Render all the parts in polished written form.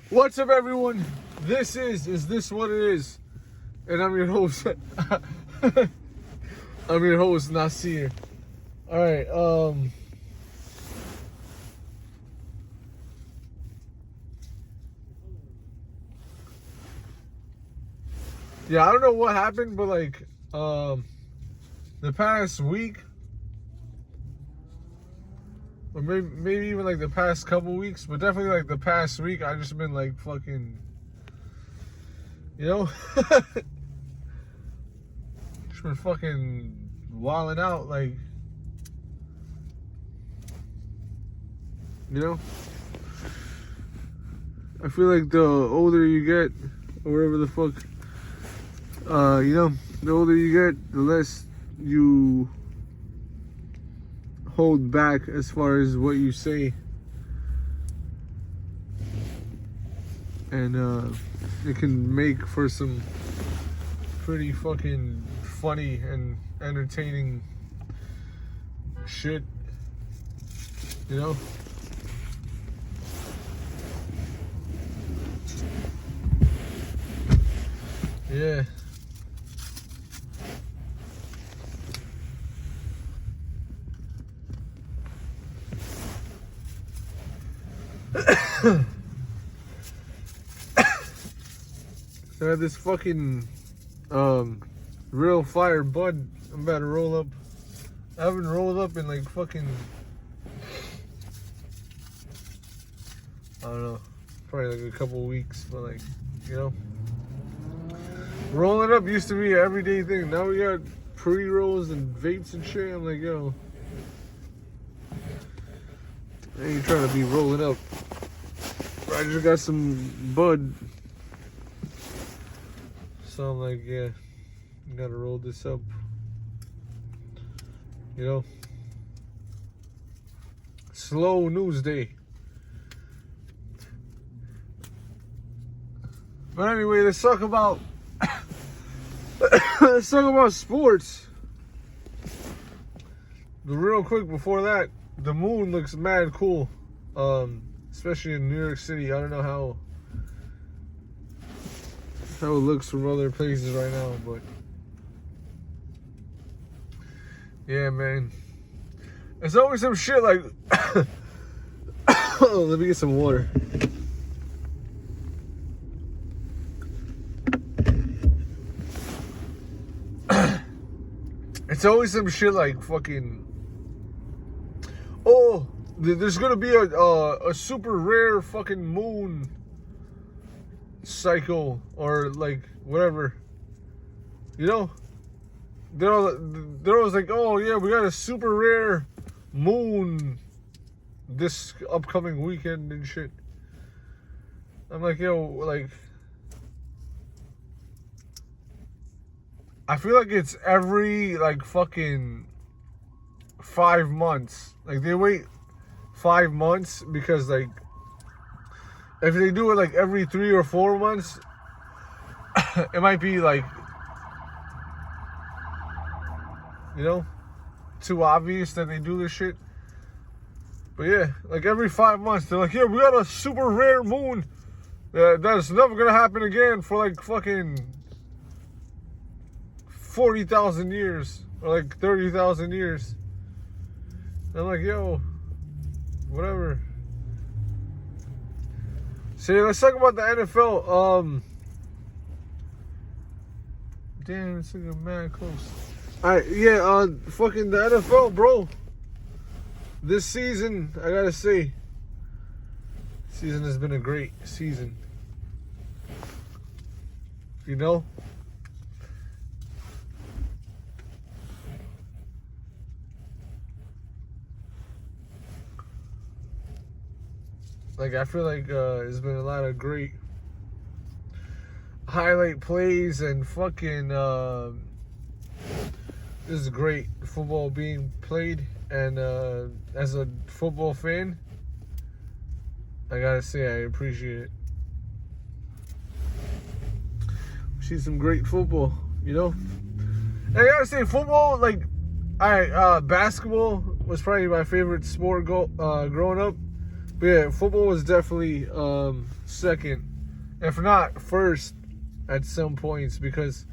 What's up, everyone? This is this what it is? And I'm your host. I'm your host, Nasir. Alright, yeah, I don't know what happened, but like, the past week, or maybe even like the past couple weeks, but definitely like the past week, I just been like fucking, just been fucking wilding out, like, I feel like the older you get, or whatever the fuck, the older you get, the less you hold back as far as what you say. And it can make for some pretty fucking funny and entertaining shit, Yeah. So I had this fucking real fire bud I'm about to roll up. I haven't rolled up in like fucking, I don't know, probably like a couple weeks, but like, rolling up used to be an everyday thing. Now we got pre-rolls and vapes and shit. I'm like, yo, I ain't trying to be rolling up. I just got some bud. So I'm like, yeah, gotta roll this up. Slow news day. But anyway, let's talk about sports. But real quick before that, the moon looks mad cool. Especially in New York City. I don't know how it looks from other places right now, but yeah, man. It's always some shit like let me get some water. It's always some shit like fucking, oh, there's gonna be a super rare fucking moon cycle, or like whatever, they're always like, oh yeah, we got a super rare moon this upcoming weekend and shit. I'm like, yo, like, I feel like it's every like fucking 5 months. Like they wait 5 months because like if they do it like every 3 or 4 months, it might be like, too obvious that they do this shit. But yeah, like every 5 months, they're like, yeah, we got a super rare moon that's never gonna happen again for like fucking 40,000 years or like 30,000 years. And I'm like, yo, whatever. So yeah, let's talk about the NFL. Damn, it's looking mad close. Alright, yeah, fucking the NFL, bro. This season, I gotta say, season has been a great season. Like, I feel like there's been a lot of great highlight plays and fucking this is great football being played. And as a football fan, I gotta say I appreciate it. We see some great football, And I gotta say, football, like, basketball was probably my favorite sport growing up. But yeah, football was definitely second, if not first, at some points, because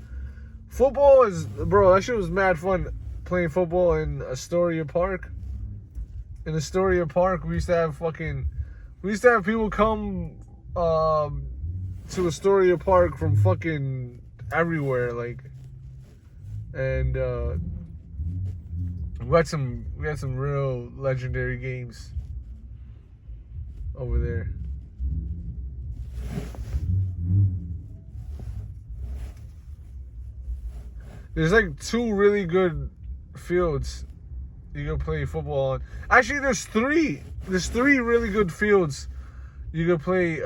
football is, bro, that shit was mad fun playing football in Astoria Park. In Astoria Park, we used to have people come to Astoria Park from fucking everywhere, like, and we had some real legendary games over there. There's like 2 really good fields you can play football on. Actually, there's 3. There's 3 really good fields you can play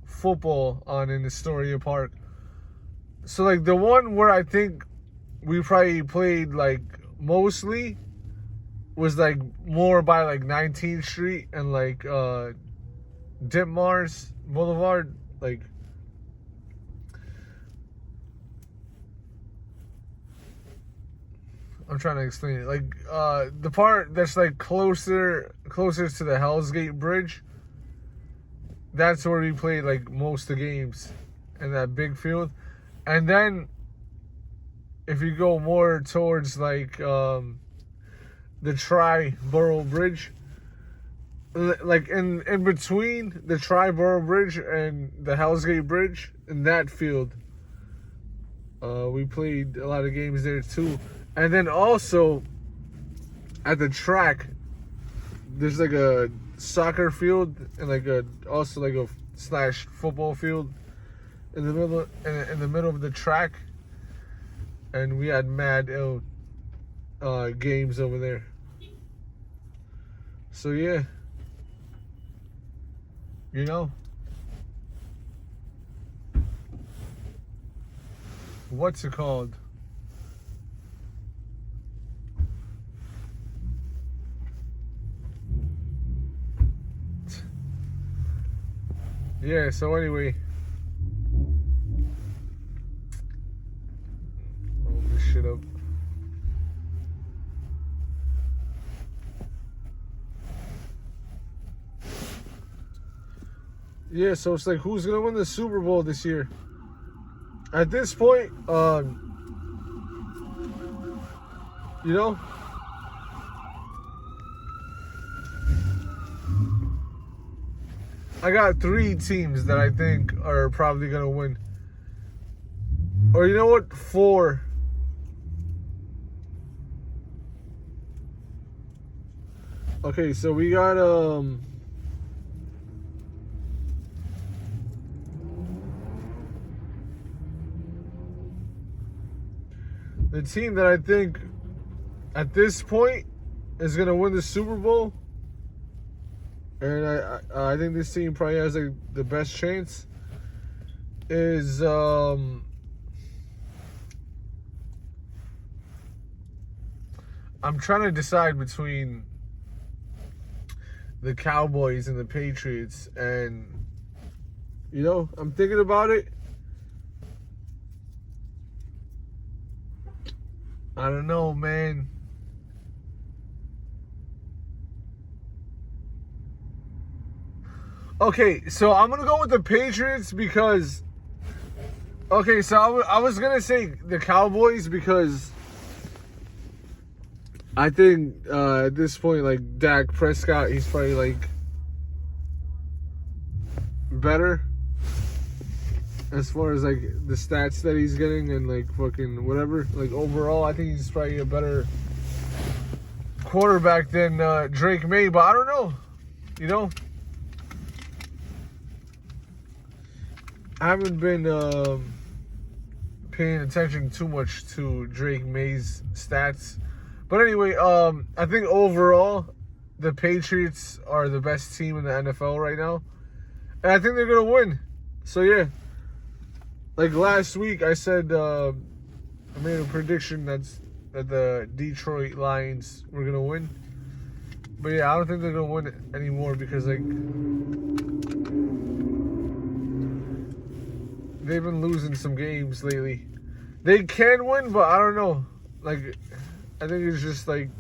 football on in Astoria Park. So like the one where I think we probably played like mostly was like more by like 19th Street and like Ditmars Boulevard, like I'm trying to explain it. Like the part that's like closer to the Hell's Gate Bridge, that's where we played like most of the games in that big field. And then if you go more towards like the Tri-Borough Bridge, like in between the Tri-Borough Bridge and the Hell's Gate Bridge, in that field, we played a lot of games there too. And then also at the track, there's like a soccer field and like a / football field in the middle of the track, and we had mad games over there. So yeah, you know, what's it called? Yeah, so anyway, hold this shit up. Yeah, so it's like, who's gonna win the Super Bowl this year? At this point, you know, I got 3 teams that I think are probably gonna win. Or you know what? 4. Okay, so we got the team that I think at this point is gonna win the Super Bowl, and I think this team probably has like the best chance, is I'm trying to decide between the Cowboys and the Patriots, and you know, I'm thinking about it. I don't know, man. Okay, so I'm gonna go with the Patriots because, okay, so I was gonna say the Cowboys because I think at this point, like, Dak Prescott, he's probably like better as far as like the stats that he's getting and like fucking whatever. Like overall, I think he's probably a better quarterback than Drake May, but I don't know, you know. I haven't been paying attention too much to Drake May's stats. But anyway, I think overall, the Patriots are the best team in the NFL right now. And I think they're going to win. So yeah. Like last week, I said, I made a prediction that the Detroit Lions were going to win. But yeah, I don't think they're going to win anymore because, like, they've been losing some games lately. They can win, but I don't know. Like, I think it's just like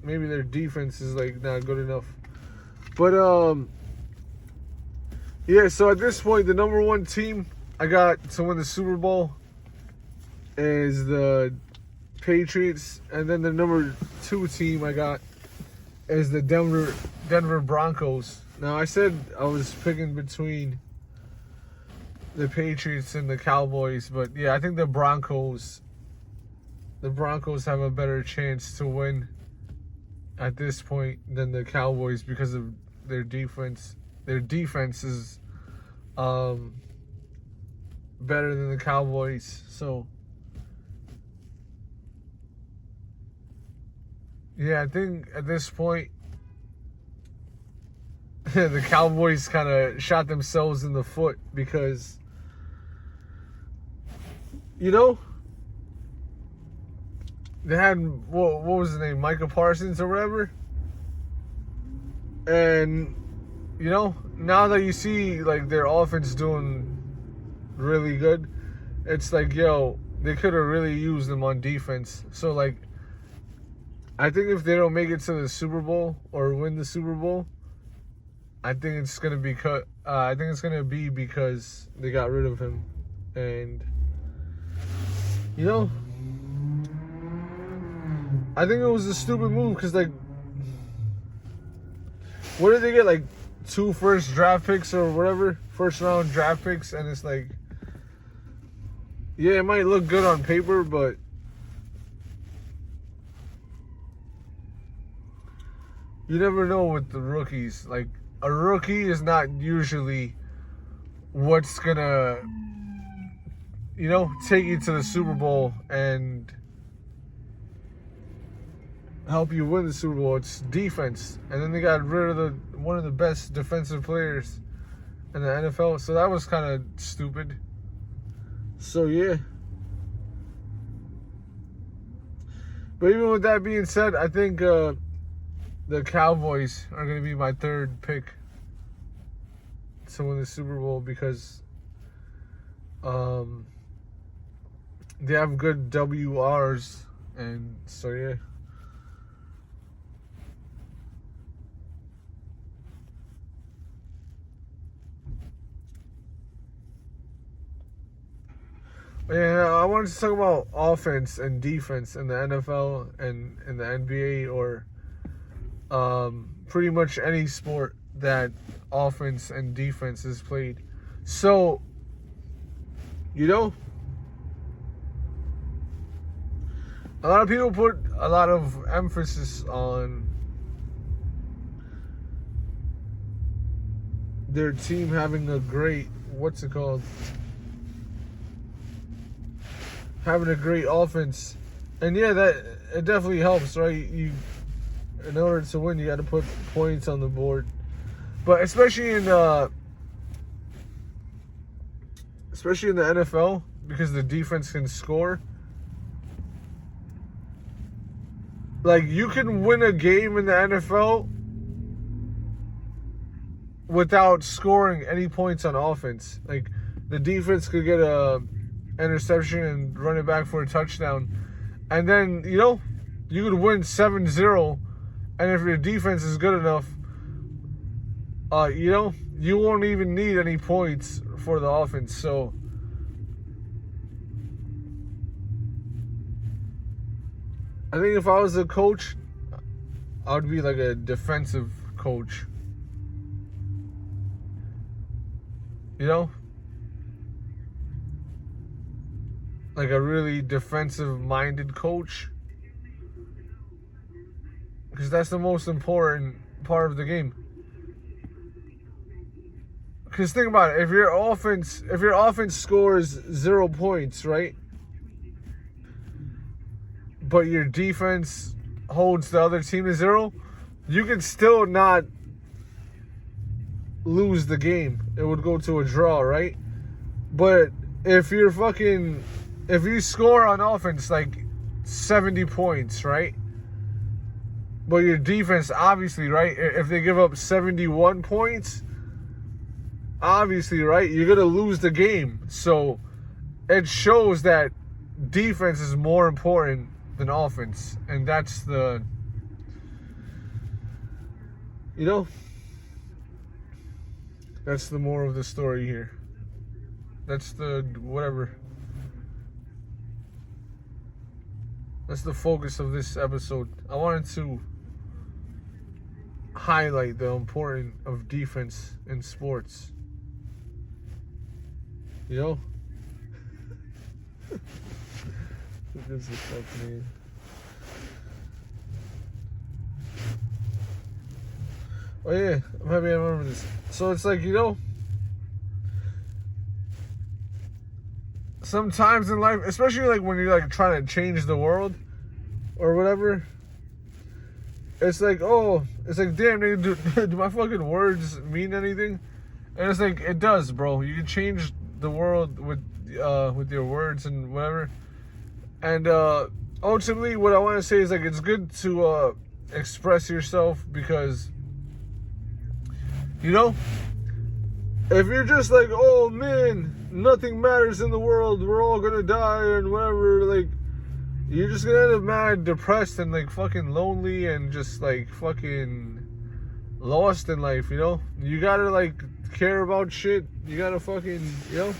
maybe their defense is like not good enough. But yeah. So at this point, the number one team I got to win the Super Bowl is the Patriots, and then the number two team I got is the Denver Broncos. Now I said I was picking between the Patriots and the Cowboys, but yeah, I think the Broncos have a better chance to win at this point than the Cowboys because of their defense. Their defense is better than the Cowboys. So yeah, I think at this point the Cowboys kind of shot themselves in the foot because, you know, they had, what was his name, Micah Parsons or whatever. And, you know, now that you see, like, their offense doing really good, it's like, yo, they could have really used them on defense. So, like, I think if they don't make it to the Super Bowl or win the Super Bowl, I think it's going to be because they got rid of him. And, you know, I think it was a stupid move because, like, what did they get? Like 2 first draft picks or whatever, first round draft picks, and it's like, yeah, it might look good on paper, but you never know with the rookies. Like, a rookie is not usually what's gonna, you know, take you to the Super Bowl and help you win the Super Bowl. It's defense. And then they got rid of one of the best defensive players in the NFL. So that was kind of stupid. So yeah. But even with that being said, I think the Cowboys are going to be my third pick to win the Super Bowl because they have good WRs. And so yeah. Yeah, I wanted to talk about offense and defense in the NFL and in the NBA or pretty much any sport that offense and defense is played. So, you know, a lot of people put a lot of emphasis on their team having a great, having a great offense. And yeah, that it definitely helps, right? In order to win, you got to put points on the board. But especially in the NFL, because the defense can score. Like, you can win a game in the NFL without scoring any points on offense. Like, the defense could get a interception and run it back for a touchdown. And then, you know, you could win 7-0. And if your defense is good enough, you know, you won't even need any points for the offense. So, I think if I was a coach, I would be like a defensive coach. You know? Like a really defensive-minded coach. Because that's the most important part of the game. Because think about it, if your offense scores 0 points, right? But your defense holds the other team to 0, you can still not lose the game. It would go to a draw, right? But if you score on offense like 70 points, right? But your defense, obviously, right? If they give up 71 points, obviously, right? You're going to lose the game. So it shows that defense is more important than offense. And that's the, you know, That's the moral of the story here. That's the whatever. That's the focus of this episode. I wanted to highlight the importance of defense in sports. You know? Who gives a fuck, man? Oh yeah, I'm happy I remember this. So it's like, you know, sometimes in life, especially like when you're like trying to change the world or whatever, it's like, oh, it's like, damn, nigga, do my fucking words mean anything? And it's like, it does, bro. You can change the world with your words and whatever. And ultimately, what I want to say is like, it's good to express yourself because, you know, if you're just like, oh man, nothing matters in the world, we're all gonna die and whatever, like, you're just gonna end up mad, depressed, and like fucking lonely and just like fucking lost in life, you know? You gotta like care about shit. You gotta fucking, you know?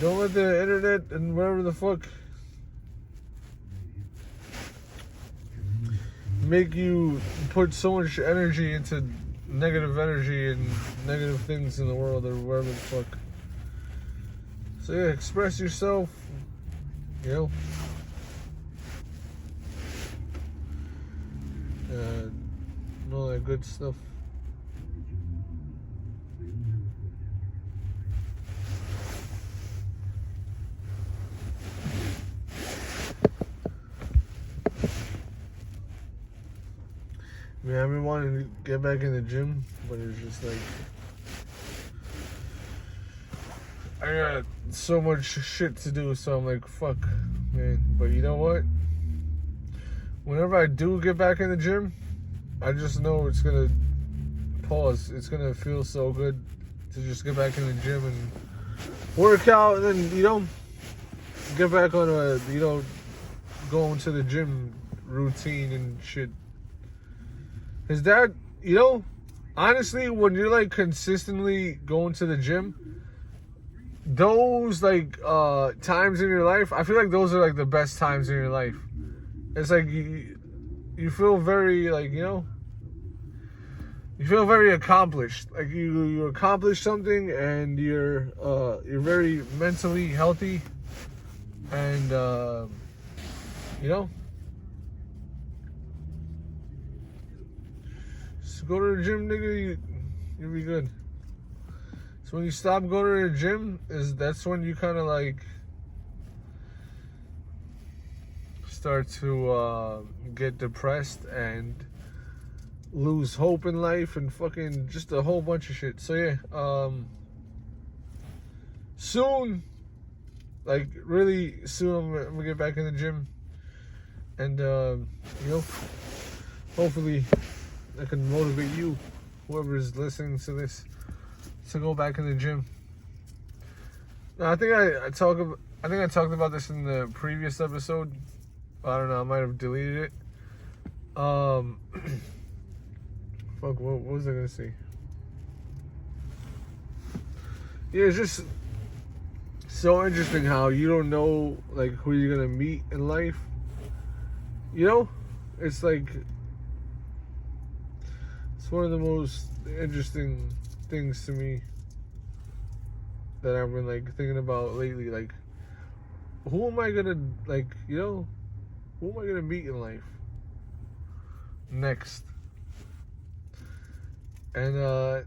Don't let the internet and whatever the fuck make you put so much energy into negative energy and negative things in the world or whatever the fuck. So yeah, express yourself, you know. And all that good stuff. I mean, I've been wanting to get back in the gym, but it's just like, I got so much shit to do, so I'm like, fuck, man. But you know what? Whenever I do get back in the gym, I just know it's gonna pause. It's gonna feel so good to just get back in the gym and work out, and then, you know, get back on a, you know, going to the gym routine and shit. Is that, you know, honestly, when you're like consistently going to the gym, those like times in your life, I feel like those are like the best times in your life. It's like you feel very like, you know, you feel very accomplished. Like you accomplished something and you're very mentally healthy and you know, go to the gym, nigga, you'll be good. So when you stop going to the gym, that's when you kind of like start to get depressed and lose hope in life and fucking just a whole bunch of shit. So yeah, soon, like really soon, I'm gonna get back in the gym, and you know, hopefully I can motivate you, whoever is listening to this, to go back in the gym. Now, I think I talked about this in the previous episode. I don't know, I might have deleted it. Fuck, what was I gonna say? Yeah, it's just so interesting how you don't know like who you're gonna meet in life. You know, it's like, it's one of the most interesting things to me that I've been like thinking about lately. Like, who am I gonna, like, you know, who am I gonna meet in life next? And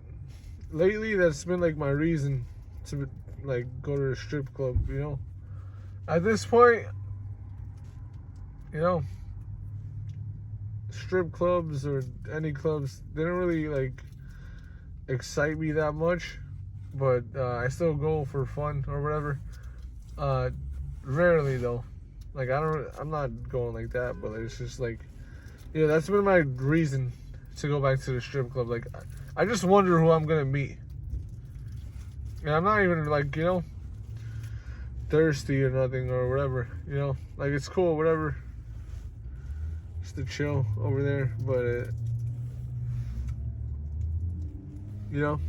lately that's been like my reason to like go to a strip club, you know. At this point, you know, strip clubs or any clubs, they don't really like excite me that much, but I still go for fun or whatever. Rarely though, like I'm not going like that, but it's just like, yeah, that's been my reason to go back to the strip club. Like, I just wonder who I'm gonna meet, and I'm not even like, you know, thirsty or nothing or whatever, you know, like it's cool, whatever, just to chill over there. But You know?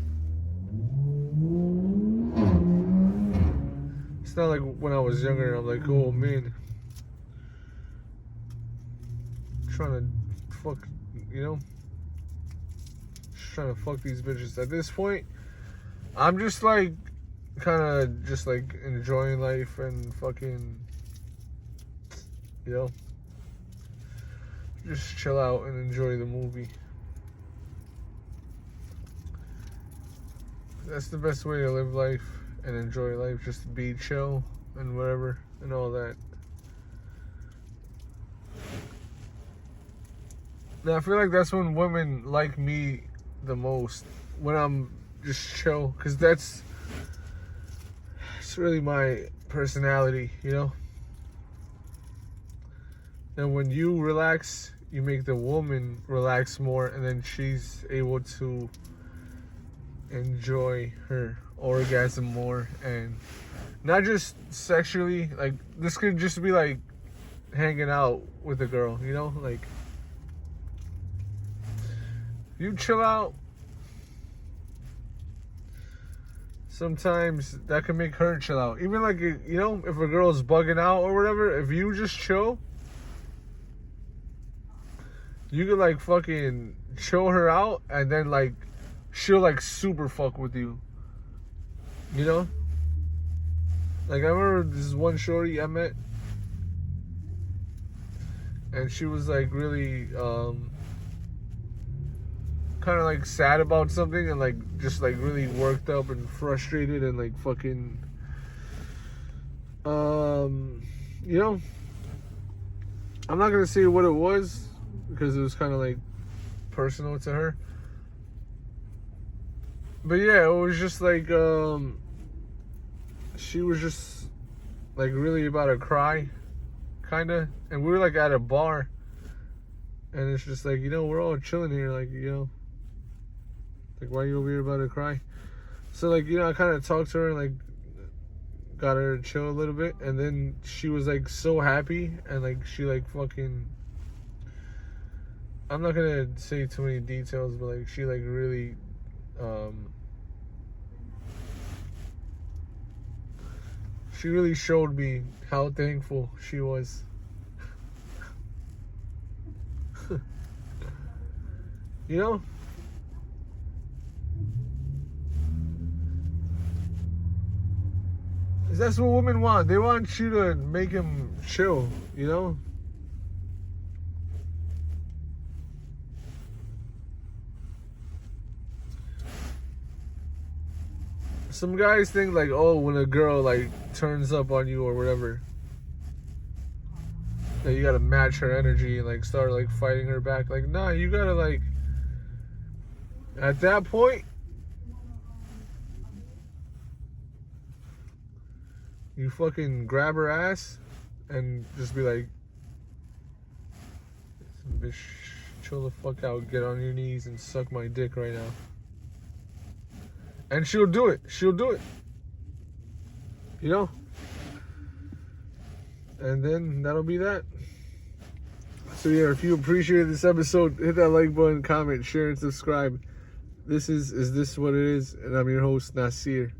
It's not like when I was younger, I'm like, oh man, trying to fuck, you know? Just trying to fuck these bitches. At this point, I'm just like, kind of just like enjoying life and fucking, you know, just chill out and enjoy the movie. That's the best way to live life and enjoy life, just to be chill and whatever and all that. Now I feel like that's when women like me the most, when I'm just chill, because it's really my personality, you know? And when you relax, you make the woman relax more, and then she's able to enjoy her orgasm more, and not just sexually. Like, this could just be like hanging out with a girl, you know? Like, you chill out, sometimes that can make her chill out. Even like, you know, if a girl's bugging out or whatever, if you just chill, you can like fucking chill her out, and then like she'll like super fuck with you. You know? Like, I remember this one shorty I met, and she was like really kind of like sad about something, and like just like really worked up and frustrated, and like fucking you know, I'm not gonna say what it was because it was kind of like personal to her, but yeah, it was just like she was just like really about to cry, kind of, and we were like at a bar, and it's just like, you know, we're all chilling here, like, you know, like, why are you over here about to cry? So like, you know, I kind of talked to her and like got her to chill a little bit, and then she was like so happy, and like she like fucking, I'm not gonna say too many details, but like she like really she really showed me how thankful she was. You know? That's what women want. They want you to make them chill, you know? Some guys think like, oh, when a girl like turns up on you or whatever, that you gotta match her energy and like start like fighting her back. Like, nah, you gotta like, at that point, you fucking grab her ass and just be like, bitch, chill the fuck out, get on your knees and suck my dick right now. And she'll do it. She'll do it. You know? And then that'll be that. So yeah, if you appreciated this episode, hit that like button, comment, share, and subscribe. This is this what it is? And I'm your host, Nasir.